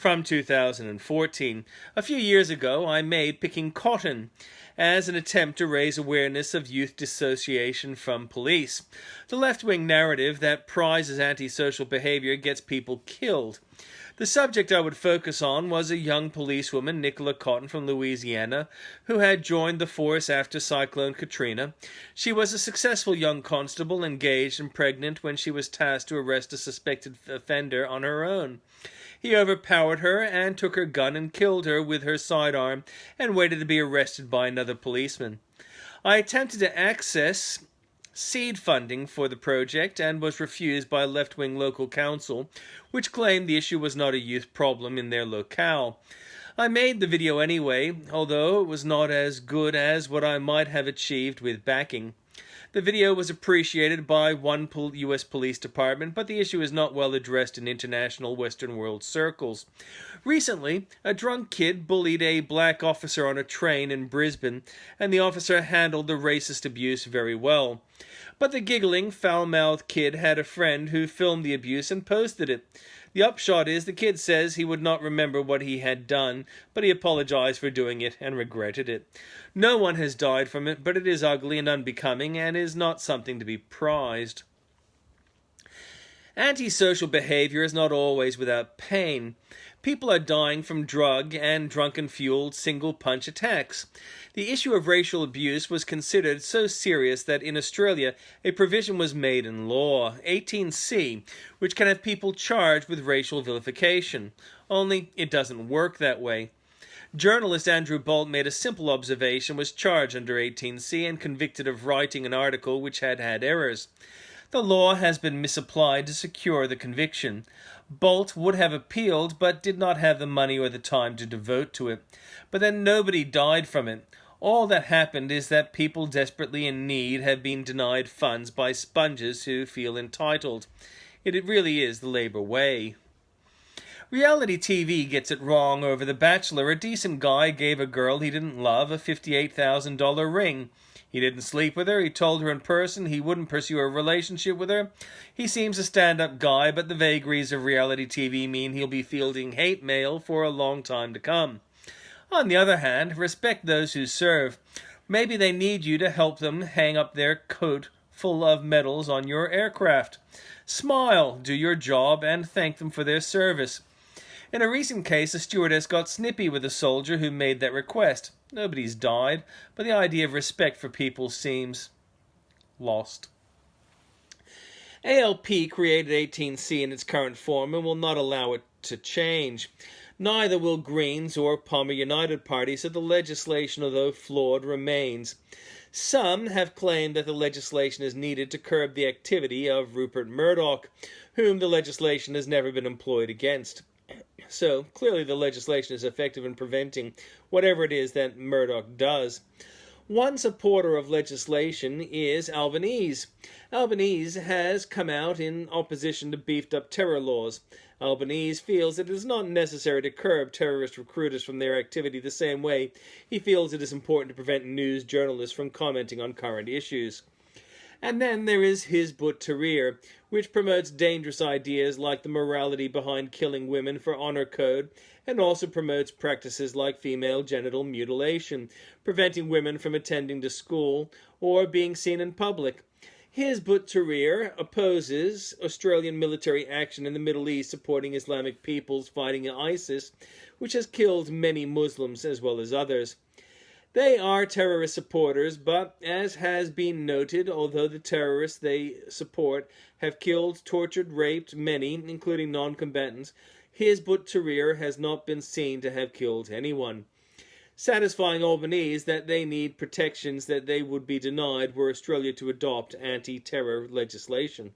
from 2014. A few years ago, I made Picking Cotton as an attempt to raise awareness of youth dissociation from police. The left-wing narrative that prizes antisocial behavior gets people killed. The subject I would focus on was a young policewoman, Nicola Cotton from Louisiana, who had joined the force after Cyclone Katrina. She was a successful young constable, engaged and pregnant when she was tasked to arrest a suspected offender on her own. He overpowered her and took her gun and killed her with her sidearm and waited to be arrested by another policeman. I attempted to access seed funding for the project and was refused by a left-wing local council, which claimed the issue was not a youth problem in their locale. I made the video anyway, although it was not as good as what I might have achieved with backing. The video was appreciated by one U.S. police department, but the issue is not well addressed in international Western world circles. Recently, a drunk kid bullied a black officer on a train in Brisbane, and the officer handled the racist abuse very well. But the giggling, foul-mouthed kid had a friend who filmed the abuse and posted it. The upshot is the kid says he would not remember what he had done, but he apologized for doing it and regretted it. No one has died from it, but it is ugly and unbecoming and is not something to be prized. Antisocial behavior is not always without pain. People are dying from drug and drunken-fueled single-punch attacks. The issue of racial abuse was considered so serious that in Australia a provision was made in law, 18C, which can have people charged with racial vilification. Only it doesn't work that way. Journalist Andrew Bolt made a simple observation, was charged under 18C and convicted of writing an article which had errors. The law has been misapplied to secure the conviction. Bolt would have appealed, but did not have the money or the time to devote to it. But then nobody died from it. All that happened is that people desperately in need have been denied funds by sponges who feel entitled. It really is the Labour way. Reality TV gets it wrong over The Bachelor. A decent guy gave a girl he didn't love a $58,000 ring. He didn't sleep with her. He told her in person he wouldn't pursue a relationship with her. He seems a stand-up guy, but the vagaries of reality TV mean he'll be fielding hate mail for a long time to come. On the other hand, respect those who serve. Maybe they need you to help them hang up their coat full of medals on your aircraft. Smile, do your job, and thank them for their service. In a recent case, a stewardess got snippy with a soldier who made that request. Nobody's died, but the idea of respect for people seems lost. ALP created 18C in its current form and will not allow it to change. Neither will Greens or Palmer United Party, so the legislation, although flawed, remains. Some have claimed that the legislation is needed to curb the activity of Rupert Murdoch, whom the legislation has never been employed against. So, clearly the legislation is effective in preventing whatever it is that Murdoch does. One supporter of legislation is Albanese. Albanese has come out in opposition to beefed-up terror laws. Albanese feels it is not necessary to curb terrorist recruiters from their activity the same way he feels it is important to prevent news journalists from commenting on current issues. And then there is Hizb ut-Tahrir, which promotes dangerous ideas like the morality behind killing women for honor code, and also promotes practices like female genital mutilation, preventing women from attending to school or being seen in public. Hizb ut-Tahrir opposes Australian military action in the Middle East supporting Islamic peoples fighting ISIS, which has killed many Muslims as well as others. They are terrorist supporters, but as has been noted, although the terrorists they support have killed, tortured, raped many, including non-combatants, Hizb ut-Tahrir has not been seen to have killed anyone, satisfying Albanese that they need protections that they would be denied were Australia to adopt anti-terror legislation.